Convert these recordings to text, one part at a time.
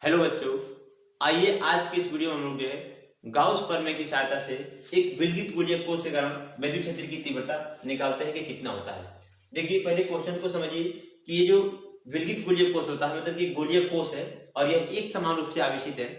Hello बच्चों, आइए आज की इस वीडियो में हम लोग जो है गाउस प्रमेय की सहायता से एक विलगित गोलीय कोष के कारण विद्युत क्षेत्र की तीव्रता निकालते हैं कि कितना होता है। देखिए पहले क्वेश्चन को समझिए कि ये जो विलगित गोलीय कोष होता है मतलब कि गोलीय कोष है और यह एक समान रूप से आवेशित है,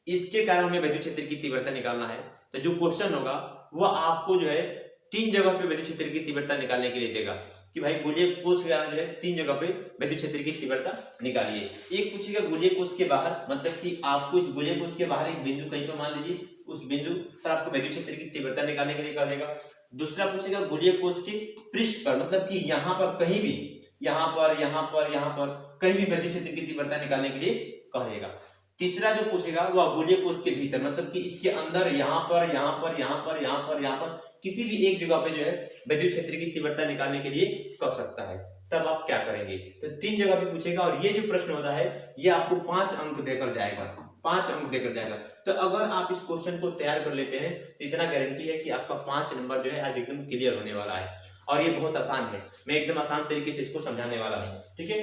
इसके कारण हमें विद्युत क्षेत्र की तीव्रता निकालना है। तो जो क्वेश्चन होगा वह आपको जो है तीन जगह पे विद्युत क्षेत्र की तीव्रता निकालने के लिए देगा कि भाई गोलीय कोष के कारण जो है तीन जगह पे विद्युत क्षेत्र की तीव्रता निकालिए। एक पूछेगा गोलीय कोष के बाहर, मतलब कि आपको इस गोलीय कोष के बाहर एक बिंदु कहीं पर मान लीजिए, उस बिंदु पर आपको विद्युत क्षेत्र की तीव्रता निकालने के लिए कहा देगा। दूसरा पूछेगा गोलीय कोष के पृष्ठ पर, मतलब कि यहाँ पर कहीं भी, यहाँ पर कहीं भी विद्युत क्षेत्र की तीव्रता निकालने के लिए कहा देगा। तीसरा जो पूछेगा वह गोलीय कोष के भीतर, मतलब कि इसके अंदर यहाँ पर किसी भी एक जगह पे जो है विद्युत क्षेत्र की तीव्रता निकालने के लिए कह सकता है। तब आप क्या करेंगे? तो तीन जगह पे पूछेगा और ये जो प्रश्न होता है ये आपको 5 अंक देकर जाएगा, 5 अंक देकर जाएगा। तो अगर आप इस क्वेश्चन को तैयार कर लेते हैं तो इतना गारंटी है कि आपका 5 नंबर जो है आज एकदम क्लियर होने वाला है। और ये बहुत आसान है, मैं एकदम आसान तरीके से इसको समझाने वाला हूँ। ठीक है,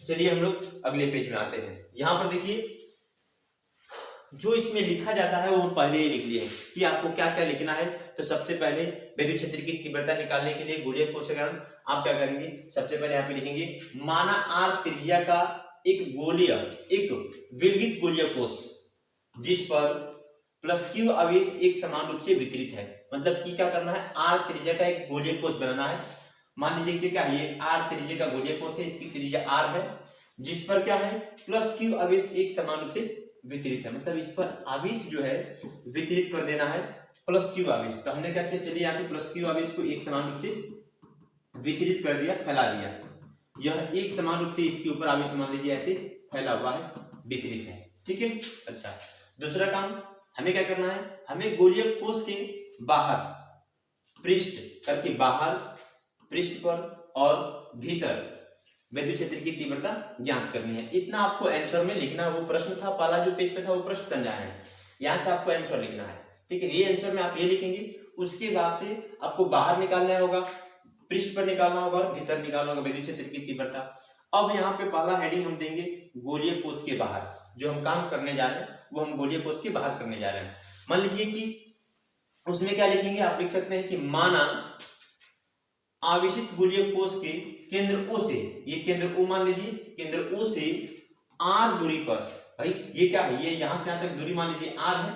चलिए हम लोग अगले पेज में आते हैं। यहाँ पर देखिए जो इसमें लिखा जाता है वो पहले ही लिख लिए कि आपको क्या क्या लिखना है। तो सबसे पहले विद्युत क्षेत्र की तीव्रता निकालने के लिए गोलीय कोष के कारण आप क्या करेंगे, सबसे पहले यहाँ पे लिखेंगे माना r त्रिज्या का एक विलगित गोलीय कोष जिस पर प्लस q आवेश एक समान रूप से वितरित है। मतलब कि क्या करना है, r त्रिज्या का एक गोलीय कोष बनाना है। मान लीजिए कि क्या है, r त्रिज्या का गोलीय कोष है, इसकी त्रिज्या r है, जिस पर क्या है प्लस q आवेश एक समान रूप से वितरित है। मतलब इस पर आवेश जो है वितरित कर देना है प्लस क्यू आवेश। तो हमने क्या किया, चलिए यहाँ पे प्लस क्यू आवेश को एक समान रूप से वितरित कर दिया, फैला दिया। यह एक समान रूप से इसके ऊपर आवेश मान लीजिए ऐसे फैला हुआ है, वितरित है। ठीक है, अच्छा दूसरा काम हमें क्या करना है, हमें गोलीय कोष के बाहर पृष्ठ करके बाहर, पृष्ठ पर और भीतर विद्युत क्षेत्र की तीव्रता ज्ञात करनी है। इतना आपको आंसर में लिखना है। वो प्रश्न था पहला जो पेज पे था वो प्रश्न समझा है, यहाँ से आपको आंसर लिखना है। ठीक है, ये आंसर में आप ये लिखेंगे। उसके बाद से आपको बाहर निकालना होगा, पृष्ठ पर निकालना होगा और भीतर निकालना होगा विद्युत क्षेत्र की तीव्रता। अब यहाँ पे पहला हेडिंग हम देंगे गोलीय कोष के बाहर। जो हम काम करने जा रहे हैं वो हम गोलीय कोष के बाहर करने जा रहे हैं। मान लीजिए कि उसमें क्या लिखेंगे, आप लिख सकते हैं कि माना आवेशित गोलीय कोष के केंद्र O से, ये केंद्र O मान लीजिए, केंद्र O से r दूरी पर, भाई ये क्या है, ये यहां से यहां तक दूरी मान लीजिए r है,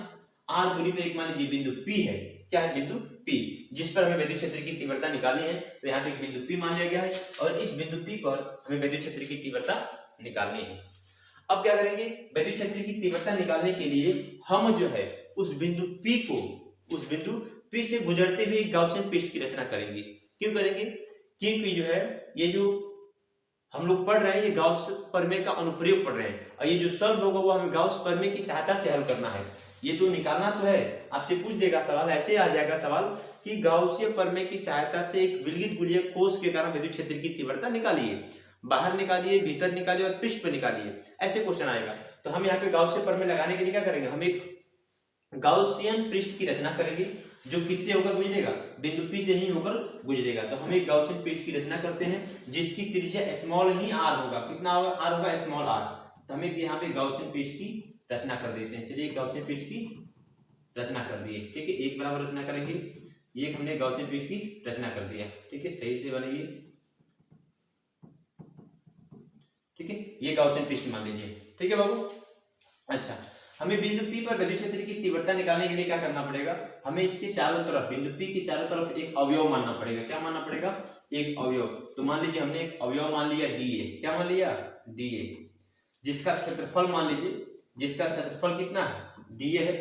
r दूरी पे एक मान लीजिए बिंदु P है। क्या है, बिंदु P, जिस पर हमें विद्युत क्षेत्र की तीव्रता निकालनी है। तो यहाँ पे एक बिंदु P मान लिया गया है और इस बिंदु P पर हमें विद्युत क्षेत्र की तीव्रता निकालनी है। अब क्या करेंगे, विद्युत क्षेत्र की तीव्रता निकालने के लिए हम जो है उस बिंदु P को, उस बिंदु P से गुजरते हुए एक गाउसियन पृष्ठ की रचना करेंगे। क्यों करेंगे, क्योंकि जो है ये जो हम लोग पढ़ रहे हैं ये गाउस प्रमेय का अनुप्रयोग पढ़ रहे हैं और ये जो सॉल्व होगा वो हमें गाउस प्रमेय की सहायता से हल करना है। ये तो निकालना तो है, आपसे पूछ देगा सवाल, ऐसे आ जाएगा सवाल कि गाउसीय प्रमेय की सहायता से एक विलगित गोलीय कोष के कारण विद्युत क्षेत्र की तीव्रता निकालिए, बाहर निकालिए, भीतर निकालिए और पृष्ठ पर निकालिए, ऐसे क्वेश्चन आएगा। तो हम यहाँ पे गाउसीय प्रमेय लगाने के लिए क्या करेंगे, हम एक गाउसियन पृष्ठ की रचना करेंगे जो किससे होकर गुजरेगा, बिंदु P से ही होकर गुजरेगा। तो हम एक गाउसियन पृष्ठ की रचना करते हैं जिसकी त्रिज्या स्मॉल ही r होगा। कितना होगा, r होगा स्मॉल r। तो हमें यहाँ पे गाउसियन पृष्ठ की रचना कर देते हैं। चलिए गाउसियन पृष्ठ की रचना कर दिए। ठीक है, एक बराबर रचना करेंगे, ये हमने गाउसियन पृष्ठ की रचना कर दिया। ठीक है, सही से बनेगी। ठीक है, ये गाउसियन पृष्ठ मान लीजिए। ठीक है बाबू, अच्छा हमें बिंदु P पर विद्युत क्षेत्र की तीव्रता निकालने के लिए क्या करना पड़ेगा, हमें इसके चारों तरफ, बिंदु P के चारों तरफ एक अवयव मानना पड़ेगा। क्या मानना पड़ेगा, एक अवयव। तो मान लीजिए हमने एक अवयव मान लिया dA। क्या मान लिया, dA, जिसका क्षेत्रफल मान लीजिए, जिसका क्षेत्रफल कितना है, dA है।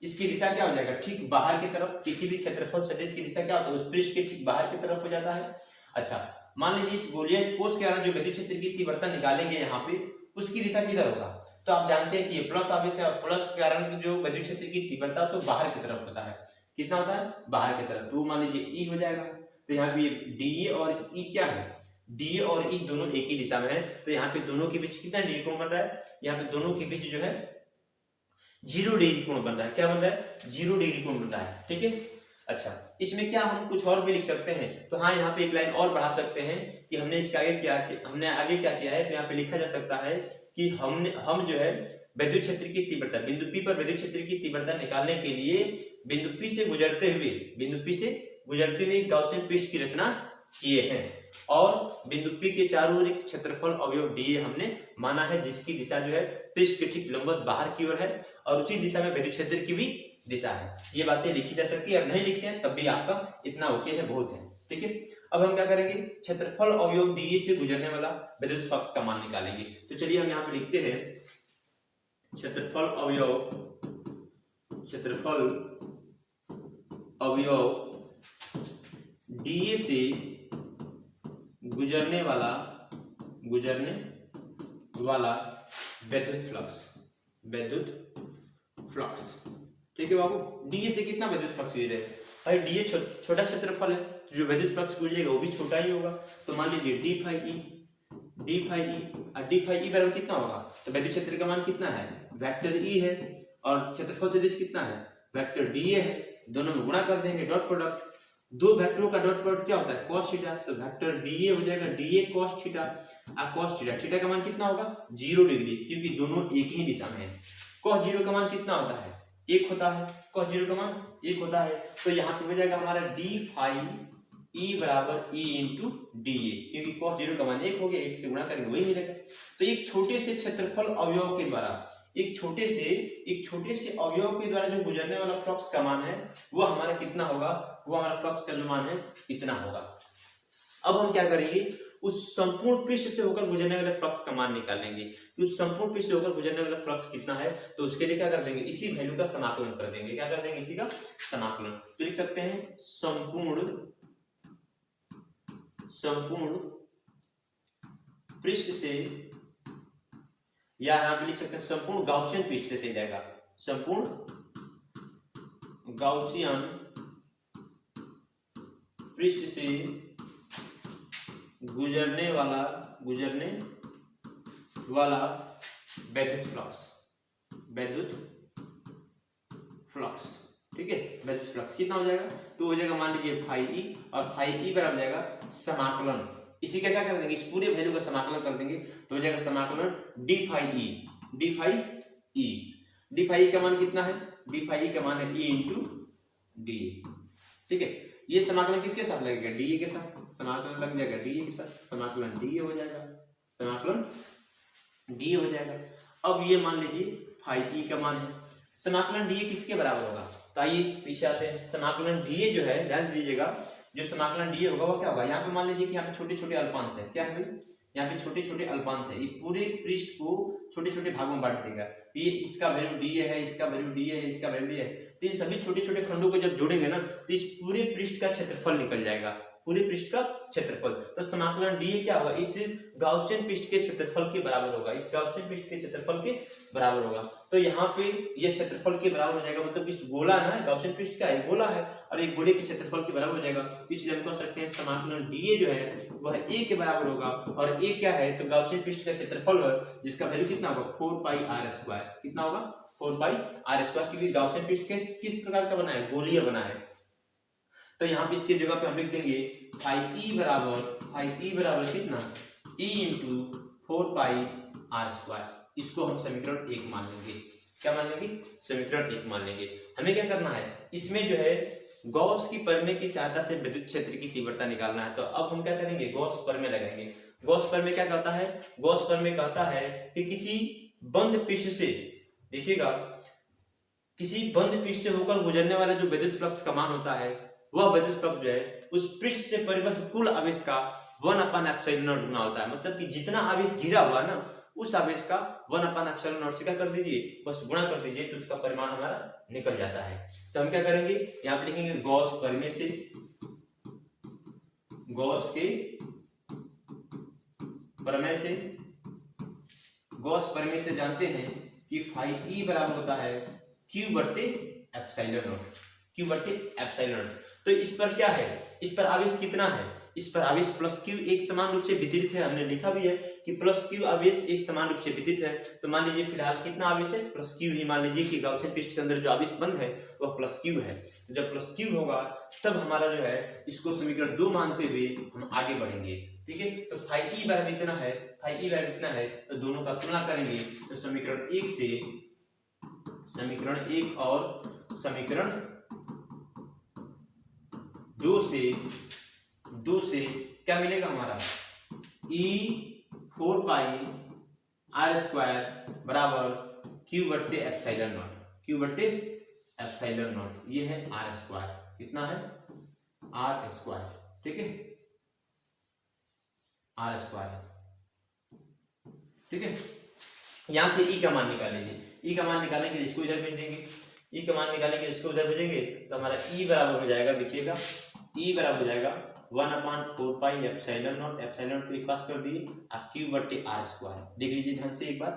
इसकी दिशा क्या हो जाएगा, ठीक बाहर की तरफ। किसी भी क्षेत्रफल सदिश की दिशा क्या होता है, उस पृष्ठ के ठीक बाहर की तरफ हो जाता है। अच्छा मान लीजिए इस गोलीय कोष के कारण जो विद्युत क्षेत्र की तीव्रता निकालेंगे यहाँ पे, उसकी दिशा किधर होगा। तो आप जानते हैं कि ये प्लस आवेश है और प्लस के कारण जो विद्युत क्षेत्र की तीव्रता तो बाहर की तरफ होता है। कितना होता है, बाहर की तरफ। तो मान लीजिए E हो जाएगा। तो यहाँ पे DA और E क्या है, DA और E दोनों एक ही दिशा में है। तो यहाँ पे दोनों के बीच कितना डिग्री कोण बन रहा है, यहाँ पे दोनों के बीच जो है 0 डिग्री कोण बन रहा है। क्या बन रहा है, 0 डिग्री कोण बन रहा है। ठीक है, अच्छा इसमें क्या हम कुछ और भी लिख सकते हैं। तो हाँ, यहाँ पे एक लाइन और बढ़ा सकते हैं कि हमने इसके आगे क्या, हमने आगे क्या किया है। तो यहाँ पे लिखा जा सकता है कि कि हम जो है विद्युत क्षेत्र की तीव्रता बिंदु P पर विद्युत क्षेत्र की तीव्रता निकालने के लिए बिंदु P से गुजरते हुए गाउसियन पृष्ठ की रचना किए हैं और बिंदु P के चारों ओर एक क्षेत्रफल अवयव dA हमने माना है, जिसकी दिशा जो है पृष्ठ के ठीक लंबवत बाहर की ओर है और उसी दिशा में विद्युत क्षेत्र की भी दिशा है। ये बातें लिखी जा सकती है, अब नहीं लिखते हैं तब भी आपका इतना ओके है, बहुत है। ठीक है, अब हम क्या करेंगे, क्षेत्रफल अवयव dA से गुजरने वाला विद्युत फ्लक्स का मान निकालेंगे। तो चलिए हम यहाँ पे लिखते हैं क्षेत्रफल अवयव dA से गुजरने वाला विद्युत फ्लक्स। ठीक है बाबू, डीए से कितना विद्युत फ्लक्स गुजर है, अरे डीए छोटा क्षेत्रफल है, तो जो विद्युत फ्लक्स गुजरेगा वो भी छोटा ही होगा। तो मान लीजिए डी फाई ई बराबर कितना होगा, तो विद्युत क्षेत्र का मान कितना है, वेक्टर ई है, और क्षेत्रफल सदिश कितना है, वेक्टर डीए है। दोनों में गुणा कर देंगे, डॉट प्रोडक्ट, दो वेक्टरों का डॉट प्रोडक्ट क्या होता है, cos थीटा, तो वेक्टर डीए हो जाएगा DA cos theta. cos theta का मान कितना होगा 0 डिग्री, क्योंकि दोनों एक ही दिशा में है। cos 0 का मान कितना होता है, 1 होता है, cos 0 का मान 1 होता है। तो यहाँ पे हो जाएगा हमारा डी फाई ई बराबर ई इंटू डी ए, क्योंकि cos 0 का मान 1 हो गया, 1 से गुणा करेंगे वही मिलेगा। तो एक छोटे से क्षेत्रफल अवयव के द्वारा एक छोटे से अवयव के द्वारा जो गुजरने वाला फ्लक्स का मान है वो हमारा कितना होगा, वो हमारा फ्लक्स का जो मान है इतना होगा। अब हम क्या करेंगे, उस संपूर्ण पृष्ठ से होकर गुजरने वाले फ्लक्स का मान निकालेंगे। उस संपूर्ण पृष्ठ से होकर गुजरने वाला फ्लक्स कितना है, तो उसके लिए क्या कर देंगे, इसी वैल्यू का समाकलन कर देंगे। क्या कर देंगे, इसी का समाकलन। तो लिख सकते हैं संपूर्ण पृष्ठ से, या यहां पे लिख सकते हैं संपूर्ण गाउसियन पृष्ठ से सही जाएगा, संपूर्ण गाउसियन पृष्ठ से गुजरने वाला विद्युत फ्लक्स। ठीक है, विद्युत फ्लक्स कितना हो जाएगा, तो हो जाएगा मान लीजिए फाई ई, और फाई ई बराबर जाएगा समाकलन, इसी का क्या कर देंगे, इस पूरे वैल्यू का समाकलन कर देंगे, तो हो जाएगा समाकलन डी फाई ई का मान कितना है, डी फाई ई का मान है ई इंटू डी। ठीक है, ये समाकलन किसके साथ लगेगा, डी के साथ, समाकलन लग जाएगा डी के साथ, समाकलन डी हो जाएगा। अब ये मान लीजिए फाई ई का मान है, समाकलन डी किसके बराबर होगा, तो आइए पीछे आते हैं। समाकलन डी जो है, ध्यान दीजिएगा, जो समाकलन डी होगा वो क्या होगा, यहाँ पे मान लीजिए कि यहाँ पे छोटे छोटे अल्पांश है, क्या है भाई, यहाँ पे छोटे छोटे अल्पांश है, ये पूरे पृष्ठ को छोटे छोटे भागों में बांट देगा। ये इसका वैल्यू डी है, इसका वैल्यू डी है, इसका वैल्यू डी है, तो इन सभी छोटे छोटे खंडों को जब जोड़ेंगे ना, तो इस पूरे पृष्ठ का क्षेत्रफल निकल जाएगा, पूरे पृष्ठ का क्षेत्रफल। तो समाकलन डी क्या होगा, इस गाउसियन पृष्ठ के क्षेत्रफल के बराबर होगा, इस गाउसियन पृष्ठ के क्षेत्रफल के बराबर होगा। तो यहाँ पे ये क्षेत्रफल के बराबर हो जाएगा, मतलब इस गोला ना, गाउसियन पृष्ठ का एक गोला है और एक गोले के क्षेत्रफल के बराबर हो जाएगा। इसलिए हम कह सकते हैं समाकलन डी जो है वह ए के बराबर होगा, और ए क्या है, तो गाउसियन पृष्ठ का क्षेत्रफल है, जिसका वैल्यू कितना होगा 4πr²। कितना होगा 4πr², क्योंकि गाउसियन पृष्ठ किस प्रकार का बना है, गोलीय बना है। तो यहाँ पे इसकी जगह पे हम लिख देंगे फाई ई बराबर कितना, ई इंटू 4πr²। इसको हम समीकरण 1 मान लेंगे। क्या मान लेंगे, समीकरण 1 मान लेंगे। हमें क्या करना है, इसमें जो है गॉस की प्रमेय की सहायता से विद्युत क्षेत्र की तीव्रता निकालना है। तो अब हम क्या करेंगे, गॉस प्रमेय लगाएंगे। गॉस प्रमेय क्या कहता है, गॉस प्रमेय कहता है कि किसी बंद पृष्ठ से, देखिएगा, किसी बंद पृष्ठ से होकर गुजरने वाला जो विद्युत फ्लक्स का मान होता है, वह विद्युत फ्लक्स जो है उस पृष्ठ से परिबद्ध कुल आवेश का 1/ε0 गुना होता है। मतलब कि जितना आवेश घिरा हुआ ना, उस आवेश का 1/ε0 से क्या कर दीजिए, बस गुणा कर दीजिए, तो उसका परिमाण हमारा निकल जाता है। तो हम क्या करेंगे, यहाँ पे लिखेंगे गॉस प्रमेय से, गॉस प्रमेय से जानते हैं कि फाई ई बराबर होता है Q/ε0। तो इस पर क्या है, इस पर आवेश कितना है, इस पर आवेश प्लस क्यू एक समान रूप से वितरित है, हमने लिखा भी है कि प्लस क्यू आवेश एक समान रूप से वितरित है। तो मान लीजिए फिलहाल कितना आवेश है, प्लस क्यू ही मान लीजिए कि गाउसियन पृष्ठ के अंदर जो आवेश बंद है वह प्लस क्यू है। तो जब प्लस क्यू होगा तब हमारा जो है इसको समीकरण 2 मानते हुए हम आगे बढ़ेंगे। ठीक है, तो फाई ई बराबर इतना है, फाई ई बराबर इतना है, तो दोनों का तुलना करेंगे तो समीकरण 1 से समीकरण 1 और समीकरण 2 से क्या मिलेगा हमारा, ई 4 पाई आर स्क्वायर बराबर क्यू बट्टे एप्सिलॉन नॉट, क्यू बट्टे एप्सिलॉन नॉट, ये है आर स्क्वायर, कितना है आर स्क्वायर। ठीक है, आर स्क्वायर। ठीक है, यहां से ई का मान निकाल लीजिए, ई का मान निकालने के लिए इसको इधर भेज देंगे, ई का मान निकालने के लिए इसको उधर भेजेंगे तो हमारा ई बराबर हो जाएगा, देखिएगा ई बराबर हो जाएगा 1/4 pi epsilon not, epsilon not को एक पास कर दिए और क्यू बट्टे आर स्क्वायर। देख लीजिए ध्यान से एक बार,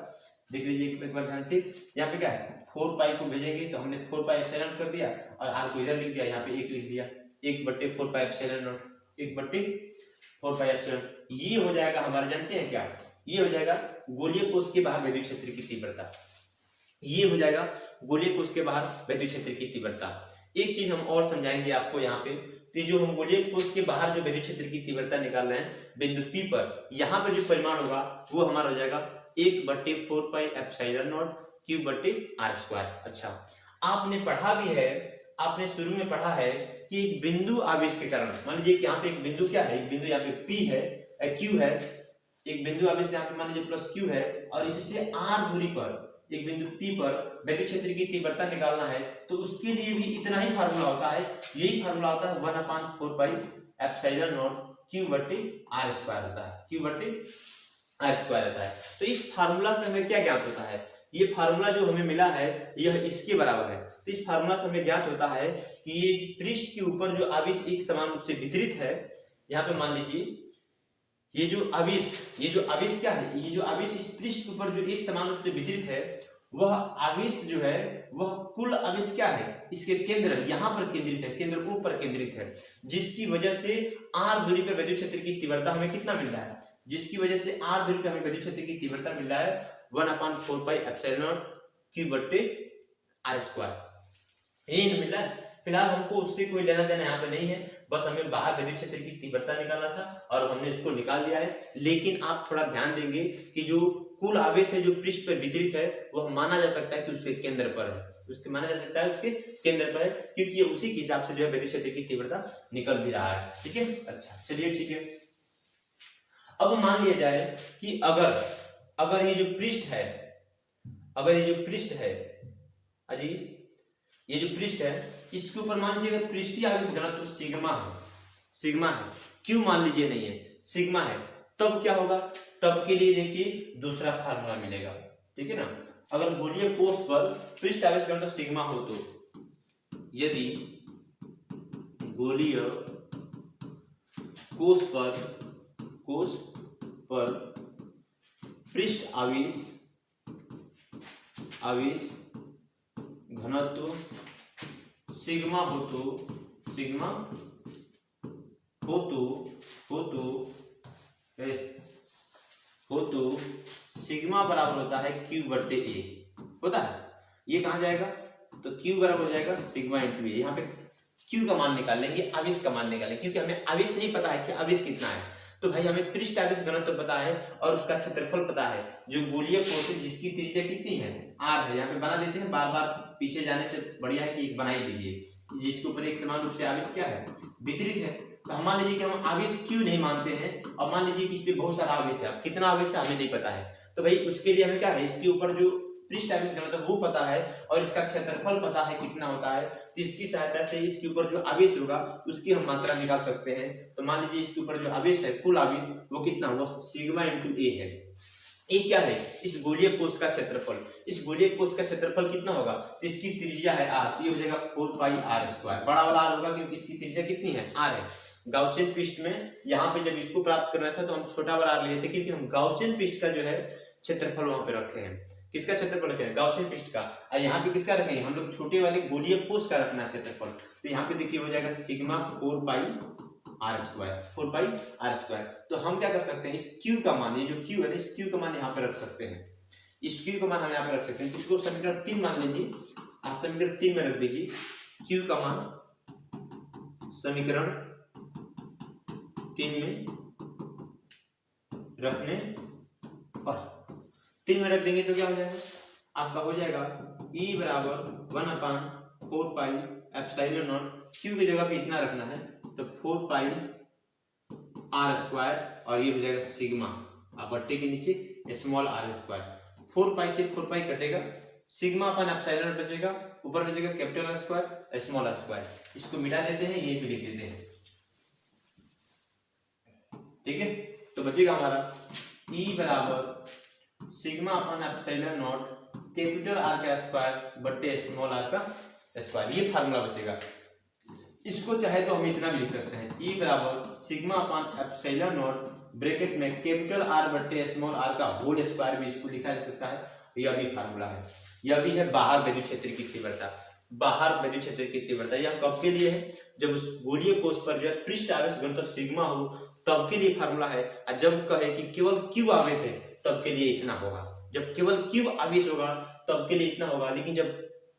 देख लीजिए एक बार ध्यान से, यहाँ पे क्या है 4 पाई को भेजेंगे तो हमने 4 पाई एप्सिलॉन नॉट कर दिया और आर को इधर लिख दिया, यहाँ पे 1 लिख दिया, 1/4 pi epsilon not, 1/4 pi epsilon. ये हो जाएगा हमारा, जानते हैं क्या, ये हो जाएगा गोलीय कोश के बाहर विद्युत क्षेत्र की तीव्रता, ये हो जाएगा गोलीय कोश के बाहर विद्युत क्षेत्र की तीव्रता। एक चीज हम और समझाएंगे आपको यहाँ पे, तो जो हम गोलीय कोश के बाहर जो विद्युत क्षेत्र की तीव्रता निकाल रहे हैं बिंदु P पर, यहाँ पर जो परिमाण होगा वो हमारा हो जाएगा 1/4 पाई एप्सिलॉन नॉट क्यू बट्टे आर स्क्वायर। अच्छा, आपने पढ़ा भी है, आपने शुरू में पढ़ा है कि एक बिंदु आवेश के कारण, मान लीजिए यहाँ पे एक बिंदु क्या है, एक बिंदु यहाँ पे P है, Q है, एक बिंदु आवेश यहाँ पे मान लीजिए प्लस Q है और इससे r दूरी पर एक बिंदु P पर विद्युत क्षेत्र की तीव्रता निकालना है, तो उसके लिए भी इतना ही फार्मूला होता है, यही फार्मूला होता है 1/4 पाई एप्सिलॉन नॉट क्यू बट्टे आर स्क्वायर होता है, क्यू बट्टे आर स्क्वायर होता है। तो इस फार्मूला से हमें क्या ज्ञात होता है, ये फार्मूला जो हमें मिला है यह इसके बराबर है। तो इस फार्मूला से हमें ज्ञात होता है कि ये पृष्ठ के ऊपर जो आवेश एक समान रूप से वितरित है, यहाँ पे मान लीजिए ये जो आवेश क्या है, ये जो आवेश इस पृष्ठ के ऊपर जो एक समान रूप से वितरित है, वह आवेश जो है वह कुल आवेश क्या है, इसके केंद्र यहाँ पर केंद्रित है, केंद्र O पर केंद्रित है, जिसकी वजह से r दूरी पर विद्युत क्षेत्र की तीव्रता हमें कितना मिल रहा है, जिसकी वजह से r दूरी पर हमें विद्युत क्षेत्र की तीव्रता मिल रहा है 1/4 पाई एप्सिलॉन नॉट क्यू बट्टे आर स्क्वायर। यही मिल रहा है। फिलहाल हमको उससे कोई लेना देना यहाँ पे नहीं है, बस हमें बाहर विद्युत क्षेत्र की तीव्रता निकालना था और हमने इसको निकाल लिया है। लेकिन आप थोड़ा ध्यान देंगे कि जो कुल आवेश है जो पृष्ठ पर वितरित है वह माना जा सकता है कि उसके केंद्र पर है, उसके माना जा सकता है उसके केंद्र पर है, क्योंकि ये उसी के हिसाब से जो है विद्युत क्षेत्र की तीव्रता निकल भी रहा है। ठीक है, अच्छा चलिए ठीक है। अब मान लिया जाए कि अगर ये जो पृष्ठ है, अगर ये जो पृष्ठ है अजी, ये जो पृष्ठ है इसके ऊपर मान लीजिए अगर पृष्ठीय आवेश घनत्व सिग्मा है, क्यू मान लीजिए नहीं है, सिग्मा है, तब क्या होगा, तब के लिए देखिए दूसरा फार्मूला मिलेगा। ठीक है ना, अगर गोलीय कोश पर पृष्ठ आवेश घनत्व सिग्मा हो तो, यदि गोलीय कोश पर पृष्ठ आवेश घनत्व सिग्मा हो तो सिग्मा बराबर होता है क्यू बट्टे ए होता है। ये कहां जाएगा, तो क्यू बराबर हो जाएगा सिग्मा इंटू ए। यहाँ पे क्यू का मान निकाल लेंगे, आवेश का मान निकालेंगे, क्योंकि हमें आवेश नहीं पता है कि आवेश कितना है। तो भाई हमें पृष्ठ आवेश घनत्व तो पता है और उसका क्षेत्रफल पता है, जो गोलीय कोश है जिसकी त्रिज्या कितनी है, आर है। यहाँ पे बना देते हैं, बार बार पीछे जाने से बढ़िया है कि एक बना ही दीजिए, जिसके ऊपर एक समान रूप से आवेश क्या है, वितरित है। तो हम मान लीजिए कि हम आवेश क्यों नहीं मानते हैं, और मान लीजिए कि इस पे बहुत सारा आवेश है, कितना आवेश है हमें नहीं पता है, तो भाई उसके लिए हमें क्या है, इसके ऊपर जो पृष्ठ आवेश घनत्व वो पता है और इसका क्षेत्रफल पता है कितना होता है, तो इसकी सहायता से इसके ऊपर जो आवेश होगा उसकी हम मात्रा निकाल सकते हैं। तो मान लीजिए इसके ऊपर जो आवेश है, कुल आवेश, वो कितना हुआ, सिग्मा इंटू ए है। ए क्या है, इस गोलीय कोश का क्षेत्रफल, इस गोलीय कोश का क्षेत्रफल कितना होगा, तो इसकी त्रिज्या है आर, तो ये हो जाएगा 4 पाई आर स्क्वायर, बड़ा वाला आर होगा क्योंकि इसकी त्रिज्या कितनी है, आर है। गाउसियन पृष्ठ में यहाँ पे जब इसको प्राप्त करना था तो हम छोटा वाला आर लिए थे, क्योंकि हम गाउसियन पृष्ठ का जो है क्षेत्रफल वहां पे रखे हैं। किसका क्षेत्रफल रखे हैं, गाउसियन पृष्ठ का, और यहाँ पे किसका रखेंगे, हम लोग छोटे वाले गोलीय कोश का रखना क्षेत्रफल। तो यहाँ पे देखिए हो जाएगा sigma 4 pi r square, 4 pi r square. तो हम क्या कर सकते हैं, इस क्यू का मान, ये जो क्यू है ना, इस क्यू का मान यहाँ पे रख सकते हैं, इस क्यू का मान हम यहाँ पे रख सकते हैं। तो इसको समीकरण 3 मान लीजिए, आप समीकरण 3 में रख दीजिए क्यू का मान, समीकरण 3 में रखने पर 3 में रख देंगे तो क्या हो जाएगा, आपका हो जाएगा E बराबर 1/4 पाई एप्सिलॉन नॉट, क्यू की जगह पे इतना रखना है तो 4 पाई आर स्क्वायर, और ये हो जाएगा सिग्मा बट्टे के नीचे स्मॉल आर स्क्वायर। 4 पाई से 4 पाई कटेगा, सिग्मा अपन एप्सिलॉन बचेगा, ऊपर बचेगा capital R square small r square. इसको मिटा देते हैं, ये पे लिख देते हैं, ठीक है। तो बचेगा हमारा E बराबर sigma upon epsilon not capital R का स्क्वायर बट्टे स्मॉल आर का स्क्वायर, ये फार्मूला बचेगा। इसको चाहे तो हम इतना भी लिख सकते हैं, E बराबर sigma upon epsilon not bracket में कैपिटल आर बट्टे स्मॉल आर का होल स्क्वायर भी इसको लिखा जा सकता है। यह भी फार्मूला है, यह भी है बाहर विद्युत क्षेत्र की तीव्रता, बाहर विद्युत क्षेत्र की तीव्रता। यह कब के लिए है, जब उस गोलीय कोष पर जो पृष्ठ आवेश घनत्व सिग्मा हो तब के लिए फार्मूला है। और जब कहे कि केवल क्यू आवेश है तब के लिए इतना होगा, जब केवल क्यू आवेश होगा तब के लिए इतना होगा, लेकिन जब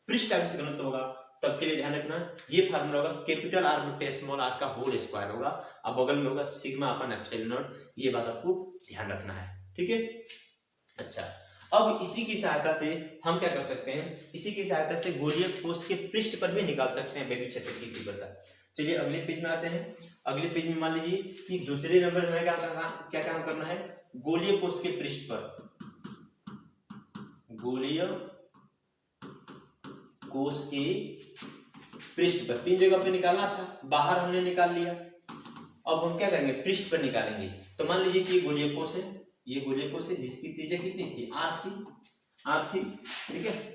पृष्ठ आवेश घनत्व होगा तब के लिए ध्यान रखना ये फार्मूला होगा कैपिटल आर बटे स्मॉल आर का होल स्क्वायर होगा, अब बगल में होगा सिग्मा अपन एप्सिलॉन नॉट, ये बात आपको ध्यान रखना है, ठीक है। अच्छा, अब इसी की सहायता से हम क्या कर सकते हैं, इसी की सहायता से गोलीय कोष के पृष्ठ पर भी निकाल सकते हैं विद्युत क्षेत्र की तीव्रता। चलिए अगले पेज में आते हैं। अगले पेज में मान लीजिए कि दूसरे नंबर में क्या काम करना है, गोलीय कोष के पृष्ठ पर, गोलीय कोष के पृष्ठ पर 3 जगह पे निकालना था, बाहर हमने निकाल लिया, अब हम क्या करेंगे पृष्ठ पर निकालेंगे। तो मान लीजिए कि ये गोलीय कोष है, ये गोलीय कोष है जिसकी त्रिज्या कितनी थी, r थी, ठीक है,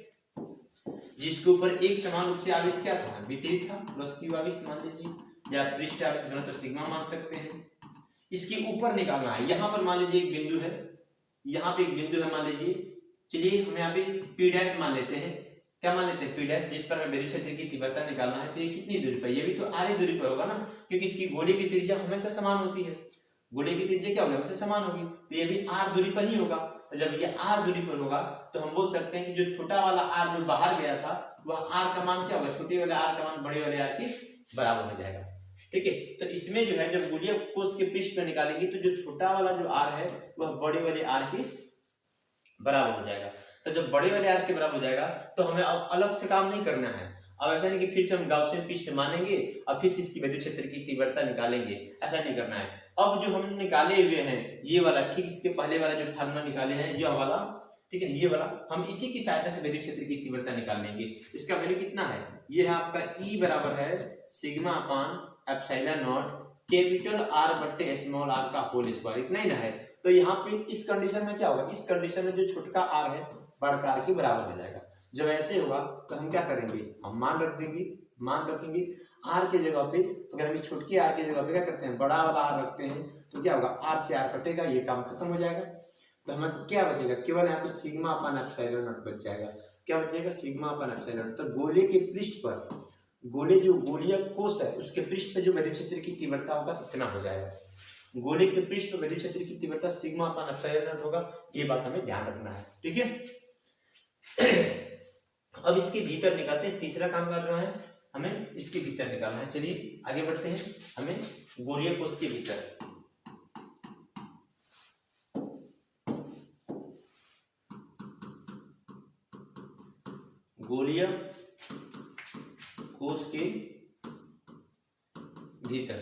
जिसके ऊपर एक समान रूप से आवेश क्या था, वितरित था, प्लस क्यू आवेश मान लीजिए, या पृष्ठ आवेश घनत्व सिग्मा मान सकते हैं। इसके ऊपर निकालना है, यहां पर मान लीजिए एक बिंदु है, यहाँ पे एक बिंदु है मान लीजिए, चलिए हम यहाँ पे P डैश मान लेते हैं, क्या मान लेते हैं P डैश, जिस पर हमें विद्युत क्षेत्र की तीव्रता निकालना है। तो ये कितनी दूरी पर, ये भी तो आधी दूरी पर होगा ना, क्योंकि इसकी गोली की त्रिज्या हमेशा समान होती है, गोले की त्रिज्या क्या होगी, हमेशा समान होगी, तो ये भी r दूरी पर ही होगा। तो जब ये r दूरी पर होगा तो हम बोल सकते हैं कि जो छोटा वाला r जो बाहर गया था वह r का मान क्या होगा, छोटे वाले r का मान बड़े वाले r के बराबर हो जाएगा, ठीक है। तो इसमें जो है जब गोलीय कोष के पृष्ठ पर निकालेंगे तो जो छोटा वाला जो r है वह बड़े वाले r के बराबर हो जाएगा। तो जब बड़े वाले r के बराबर हो जाएगा तो हमें अब अलग से काम नहीं करना है, अब ऐसा नहीं कि फिर से हम गाउसियन पृष्ठ मानेंगे और फिर से इसकी विद्युत क्षेत्र की तीव्रता निकालेंगे, ऐसा नहीं करना है। अब जो हम निकाले हुए हैं ये वाला, ठीक इसके पहले वाला जो फार्मूला निकाले हैं यह वाला, ठीक है, ये वाला हम इसी की सहायता से विद्युत क्षेत्र की तीव्रता निकाल लेंगे। इसका वैल्यू कितना है, ये है आपका E बराबर है sigma upon epsilon not capital R बट्टे स्मॉल r का होल स्क्वायर, इतना ही ना है। तो यहाँ पे इस कंडीशन में क्या होगा, इस कंडीशन में जो छोटका r है बड़का r के बराबर हो जाएगा। जब ऐसे होगा तो हम क्या करेंगे, हम मान रख देंगे, मान रखेंगे r के जगह पे, तो अगर हम इस छोटकी r के जगह पे क्या करते हैं बड़ा वाला r रखते हैं तो क्या होगा, r से r कटेगा, ये काम खत्म हो जाएगा। तो हमें क्या बचेगा, केवल यहाँ पे सिग्मा अपान एप्सिलॉन नॉट बच जाएगा। क्या बचेगा, सिग्मा अपान एप्सिलॉन नॉट। तो गोले के पृष्ठ पर, गोले जो गोलीय कोष है उसके पृष्ठ पर जो विद्युत क्षेत्र की तीव्रता होगा इतना हो जाएगा। गोले के पृष्ठ पर विद्युत क्षेत्र की तीव्रता सिग्मा अपान एप्सिलॉन नॉट होगा, ये बात हमें ध्यान रखना है, ठीक है। अब इसके भीतर निकालते हैं, तीसरा काम कर रहा है हमें इसके भीतर निकालना है। चलिए आगे बढ़ते हैं, हमें गोलीय कोष के भीतर, गोलीय कोष के भीतर,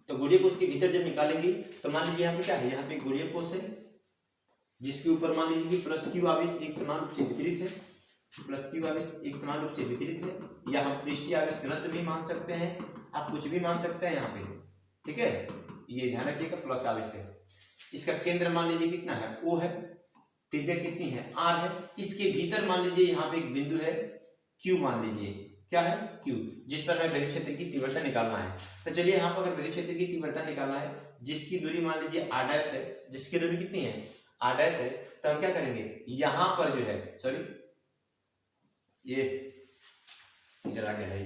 तो गोलीय कोष के भीतर जब निकालेंगे तो मान लीजिए यहाँ पे क्या है, यहाँ पे गोलीय कोष है जिसके ऊपर मान लीजिए प्लस क्यू आवेश एक समान रूप से वितरित है, प्लस क्यू आवेश एक समान रूप से वितरित है, या हम पृष्ठीय आवेश घनत्व भी मान सकते हैं, आप कुछ भी मान सकते हैं यहाँ पे, ठीक है। ये ध्यान रखिएगा प्लस आवेश है, इसका केंद्र मान लीजिए कितना है, O है, त्रिज्या कितनी है, R है, इसके भीतर मान लीजिए यहाँ पे एक बिंदु है Q, मान लीजिए क्या है Q, जिस पर हमें विद्युत क्षेत्र की तीव्रता निकालना है। तो चलिए यहाँ पर अगर विद्युत क्षेत्र की तीव्रता निकालना है, जिसकी दूरी मान लीजिए r डैश है, जिसकी दूरी कितनी है r डैश है, तो हम क्या करेंगे, यहाँ पर जो है, सॉरी ये इधर आ गया है,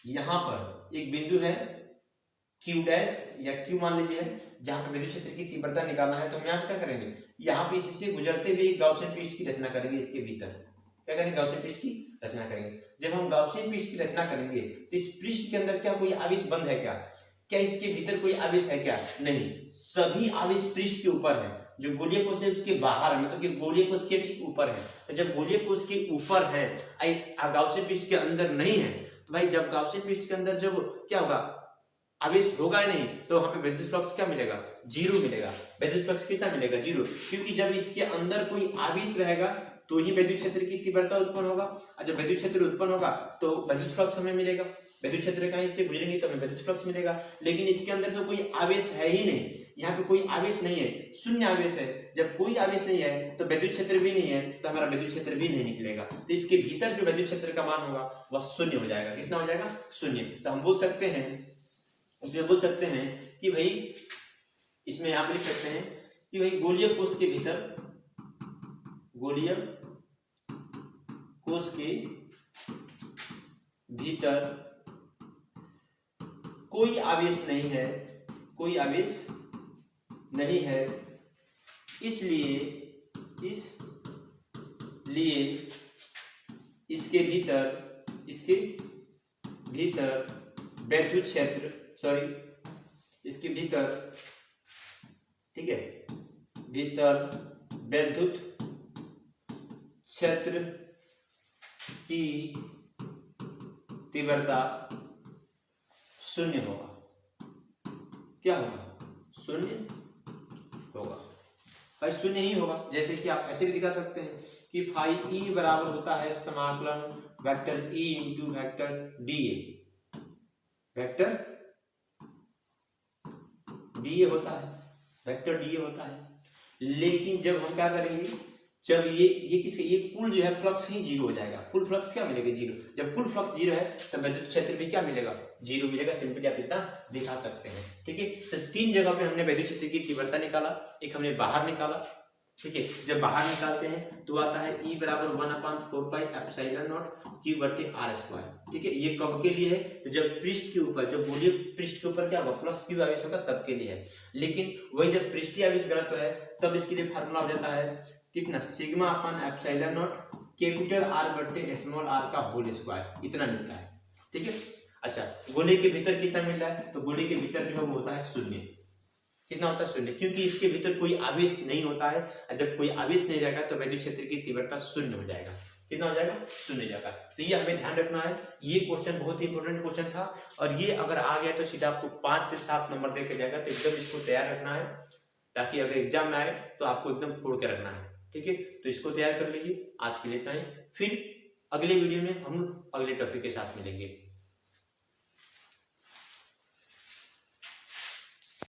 यहाँ पर एक बिंदु है Q डैश या Q मान लीजिए है, जहां पे विद्युत क्षेत्र की तीव्रता निकालना है, तो हम यहाँ क्या करेंगे, यहाँ पे इसी से गुजरते हुए गाउसियन पृष्ठ की रचना करेंगे। इसके भीतर क्या करेंगे, गाउसियन पृष्ठ की रचना करेंगे। जब हम गाउसियन पृष्ठ की रचना करेंगे तो इस पृष्ठ के अंदर क्या कोई आवेश बंद है क्या, क्या इसके भीतर कोई आवेश है क्या, नहीं, सभी आवेश पृष्ठ के ऊपर है। जो गोलीय कोश है उसके बाहर है, मतलब कि गोलीय कोश के ठीक ऊपर है। तो जब गोलीय कोश के ऊपर है, गाउसियन पृष्ठ के अंदर नहीं है, तो भाई जब गाउसियन पृष्ठ के अंदर जब क्या होगा, आवेश होगा नहीं, तो वहां पे विद्युत फ्लक्स क्या मिलेगा, जीरो मिलेगा। विद्युत फ्लक्स कितना मिलेगा, जीरो, क्योंकि जब इसके अंदर कोई आवेश रहेगा तो ही विद्युत क्षेत्र की तीव्रता उत्पन्न होगा, और जब विद्युत क्षेत्र उत्पन्न होगा तो विद्युत फ्लक्स हमें मिलेगा। विद्युत क्षेत्र कहीं से गुजरेंगे तो हमें विद्युत फ्लक्स मिलेगा। लेकिन इसके अंदर तो कोई आवेश है ही नहीं, यहाँ पे कोई आवेश नहीं है, शून्य आवेश है। जब कोई आवेश नहीं है तो विद्युत क्षेत्र भी नहीं है, तो हमारा विद्युत क्षेत्र भी नहीं निकलेगा। तो इसके भीतर जो विद्युत क्षेत्र का मान होगा वह शून्य हो जाएगा। कितना हो जाएगा, शून्य। तो हम बोल सकते हैं, इसमें बोल सकते हैं कि भाई, इसमें आप लिख सकते हैं कि भाई गोलीय कोश के भीतर, गोलीय कोश के भीतर कोई आवेश नहीं है, कोई आवेश नहीं है, इसलिए इसके भीतर विद्युत क्षेत्र, इसके भीतर, ठीक है, भीतर विद्युत क्षेत्र की तीव्रता शून्य होगा। क्या होगा, शून्य होगा। भाई शून्य ही होगा। जैसे कि आप ऐसे भी दिखा सकते हैं कि फाई ई बराबर होता है समाकलन vector E into vector D A, vector D A होता है, वेक्टर डी ए होता है। लेकिन जब हम क्या करेंगे, जब ये किसके, ये कुल जो है फ्लक्स ही जीरो हो जाएगा। कुल फ्लक्स क्या मिलेगा, जीरो। जब कुल फ्लक्स जीरो है तो विद्युत क्षेत्र भी क्या मिलेगा, जीरो मिलेगा। सिंपली आप इतना दिखा सकते हैं, ठीक है। तो तीन जगह पे हमने विद्युत क्षेत्र की तीव्रता निकाला, एक हमने बाहर निकाला, ठीक है। जब बाहर निकालते हैं तो आता है E बराबर 1/4πε0 Q/r², ठीक है। ये कब के लिए है, तो जब पृष्ठ के ऊपर, जब गोलीय पृष्ठ के ऊपर क्या होगा, प्लस Q आवेश होगा, तब के लिए है। लेकिन वही जब पृष्ठीय आवेश घनत्व है तब इसके लिए फार्मूला हो जाता है कितना, σ/ε0 कैपिटल R/r का होल स्क्वायर, इतना मिलता है, ठीक है। अच्छा, गोले के भीतर कितना मिल रहा है, तो गोले के भीतर जो है वो होता है शून्य। कितना होता है, शून्य, क्योंकि इसके भीतर कोई आवेश नहीं होता है। जब कोई आवेश नहीं रहेगा तो विद्युत क्षेत्र की तीव्रता शून्य हो जाएगा। कितना हो जाएगा, शून्य हो जाएगा। तो ये हमें ध्यान रखना है। ये क्वेश्चन बहुत ही इंपॉर्टेंट क्वेश्चन था, और ये अगर आ गया तो सीधा आपको 5 से 7 नंबर देके जाएगा। तो एकदम इसको तैयार रखना है, ताकि अगर एग्जाम में आए तो आपको एकदम फोड़ के रखना है, ठीक है। तो इसको तैयार कर लीजिए। आज के लिए इतना ही, फिर अगले वीडियो में हम अगले टॉपिक के साथ मिलेंगे।